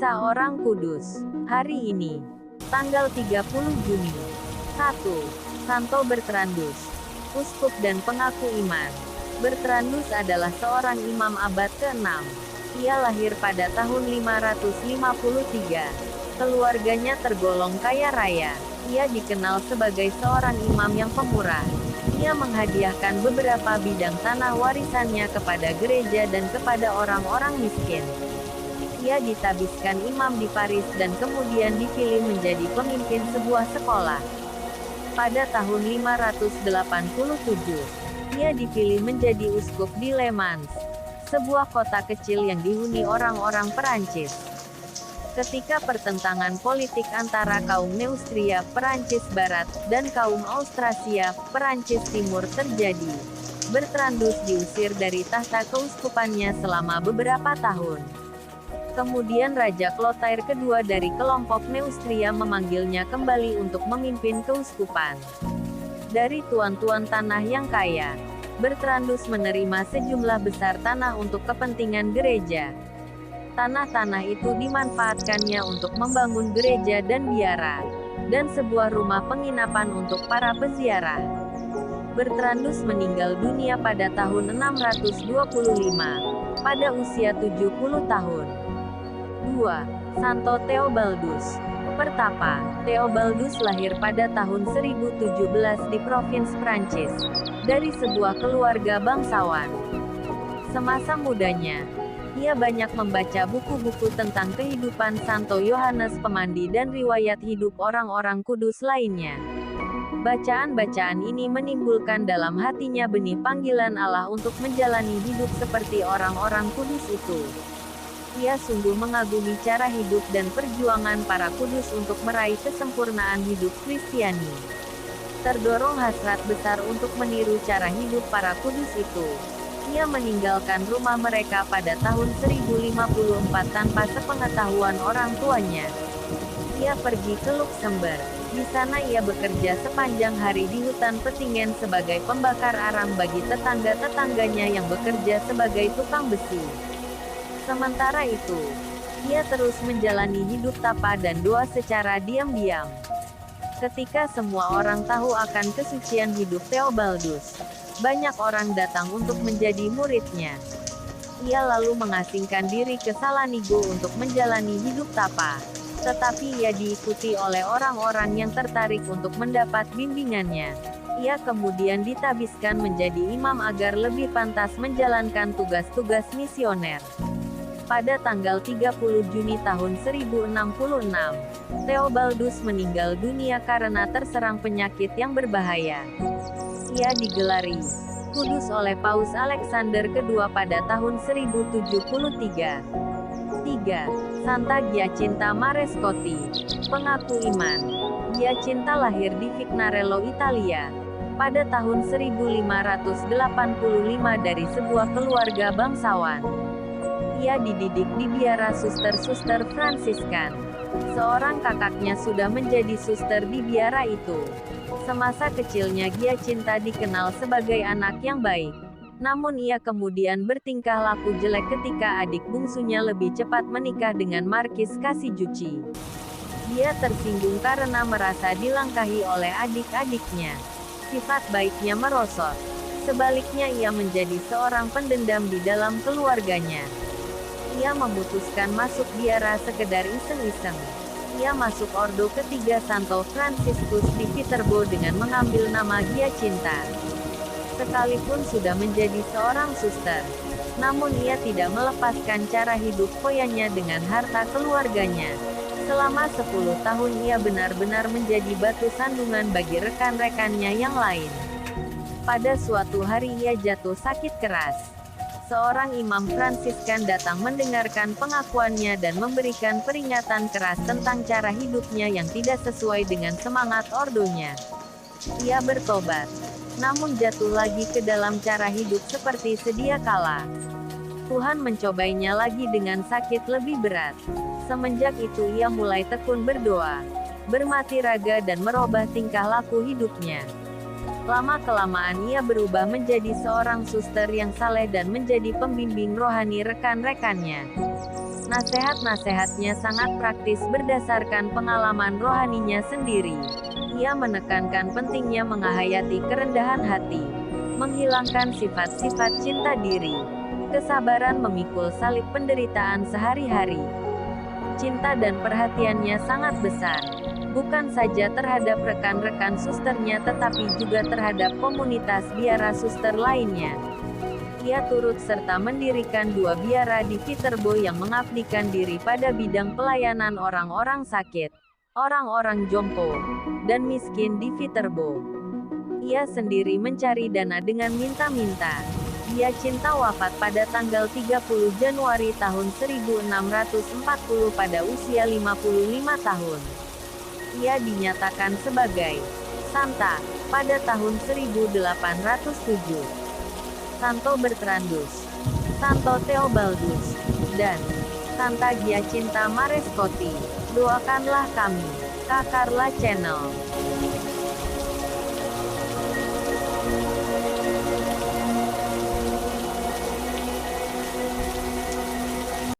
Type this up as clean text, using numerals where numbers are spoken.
Kisah orang kudus. Hari ini, tanggal 30 Juni. 1. Santo Bertrandus, uskup dan pengaku iman. Bertrandus adalah seorang imam abad ke-6. Ia lahir pada tahun 553. Keluarganya tergolong kaya raya. Ia dikenal sebagai seorang imam yang pemurah. Ia menghadiahkan beberapa bidang tanah warisannya kepada gereja dan kepada orang-orang miskin. Ia ditabiskan imam di Paris dan kemudian dipilih menjadi pemimpin sebuah sekolah. Pada tahun 587, ia dipilih menjadi uskup di Le Mans, sebuah kota kecil yang dihuni orang-orang Perancis. Ketika pertentangan politik antara kaum Neustria, Perancis Barat, dan kaum Austrasia, Perancis Timur terjadi, Bertrandus diusir dari tahta keuskupannya selama beberapa tahun. Kemudian Raja Clotaire II dari kelompok Neustria memanggilnya kembali untuk memimpin keuskupan. Dari tuan-tuan tanah yang kaya, Bertrandus menerima sejumlah besar tanah untuk kepentingan gereja. Tanah-tanah itu dimanfaatkannya untuk membangun gereja dan biara, dan sebuah rumah penginapan untuk para peziarah. Bertrandus meninggal dunia pada tahun 625, pada usia 70 tahun. 2. Santo Theobaldus, pertapa. Theobaldus lahir pada tahun 1017 di provinsi Prancis, dari sebuah keluarga bangsawan. Semasa mudanya, ia banyak membaca buku-buku tentang kehidupan Santo Yohanes Pemandi dan riwayat hidup orang-orang kudus lainnya. Bacaan-bacaan ini menimbulkan dalam hatinya benih panggilan Allah untuk menjalani hidup seperti orang-orang kudus itu. Ia sungguh mengagumi cara hidup dan perjuangan para kudus untuk meraih kesempurnaan hidup Kristiani. Terdorong hasrat besar untuk meniru cara hidup para kudus itu, ia meninggalkan rumah mereka pada tahun 1054 tanpa sepengetahuan orang tuanya. Ia pergi ke Luxembourg. Di sana ia bekerja sepanjang hari di hutan Pettingen sebagai pembakar arang bagi tetangga-tetangganya yang bekerja sebagai tukang besi. Sementara itu, ia terus menjalani hidup tapa dan doa secara diam-diam. Ketika semua orang tahu akan kesucian hidup Theobaldus, banyak orang datang untuk menjadi muridnya. Ia lalu mengasingkan diri ke Salanigo untuk menjalani hidup tapa, tetapi ia diikuti oleh orang-orang yang tertarik untuk mendapat bimbingannya. Ia kemudian ditabiskan menjadi imam agar lebih pantas menjalankan tugas-tugas misioner. Pada tanggal 30 Juni tahun 1066, Theobaldus meninggal dunia karena terserang penyakit yang berbahaya. Ia digelari kudus oleh Paus Alexander II pada tahun 1073. 3. Santa Giacinta Marescotti, pengaku iman. Giacinta lahir di Vignarello, Italia, pada tahun 1585 dari sebuah keluarga bangsawan. Ia dididik di biara suster-suster Fransiskan. Seorang kakaknya sudah menjadi suster di biara itu. Semasa kecilnya Giacinta dikenal sebagai anak yang baik. Namun ia kemudian bertingkah laku jelek ketika adik bungsunya lebih cepat menikah dengan Markis Cassijucci. Dia tersinggung karena merasa dilangkahi oleh adik-adiknya. Sifat baiknya merosot. Sebaliknya ia menjadi seorang pendendam di dalam keluarganya. Ia memutuskan masuk biara sekedar iseng-iseng. Ia masuk ordo ketiga Santo Franciscus di Viterbo dengan mengambil nama Giacinta. Sekalipun sudah menjadi seorang suster, namun ia tidak melepaskan cara hidup foyanya dengan harta keluarganya. Selama 10 tahun ia benar-benar menjadi batu sandungan bagi rekan-rekannya yang lain. Pada suatu hari ia jatuh sakit keras. Seorang imam Fransiskan datang mendengarkan pengakuannya dan memberikan peringatan keras tentang cara hidupnya yang tidak sesuai dengan semangat ordonya. Ia bertobat, namun jatuh lagi ke dalam cara hidup seperti sedia kala. Tuhan mencobainya lagi dengan sakit lebih berat. Semenjak itu ia mulai tekun berdoa, bermati raga dan merubah tingkah laku hidupnya. Lama-kelamaan ia berubah menjadi seorang suster yang saleh dan menjadi pembimbing rohani rekan-rekannya. Nasihat-nasihatnya sangat praktis berdasarkan pengalaman rohaninya sendiri. Ia menekankan pentingnya menghayati kerendahan hati, menghilangkan sifat-sifat cinta diri, kesabaran memikul salib penderitaan sehari-hari. Cinta dan perhatiannya sangat besar, bukan saja terhadap rekan-rekan susternya tetapi juga terhadap komunitas biara suster lainnya. Ia turut serta mendirikan 2 biara di Viterbo yang mengabdikan diri pada bidang pelayanan orang-orang sakit, orang-orang jompo, dan miskin di Viterbo. Ia sendiri mencari dana dengan minta-minta. Dia cinta wafat pada tanggal 30 Januari tahun 1640 pada usia 55 tahun. Ia dinyatakan sebagai Santa pada tahun 1807. Santo Bertrandus, Santo Theobaldus, dan Santa Giacinta Marescotti. Doakanlah kami, Kak Carla Channel.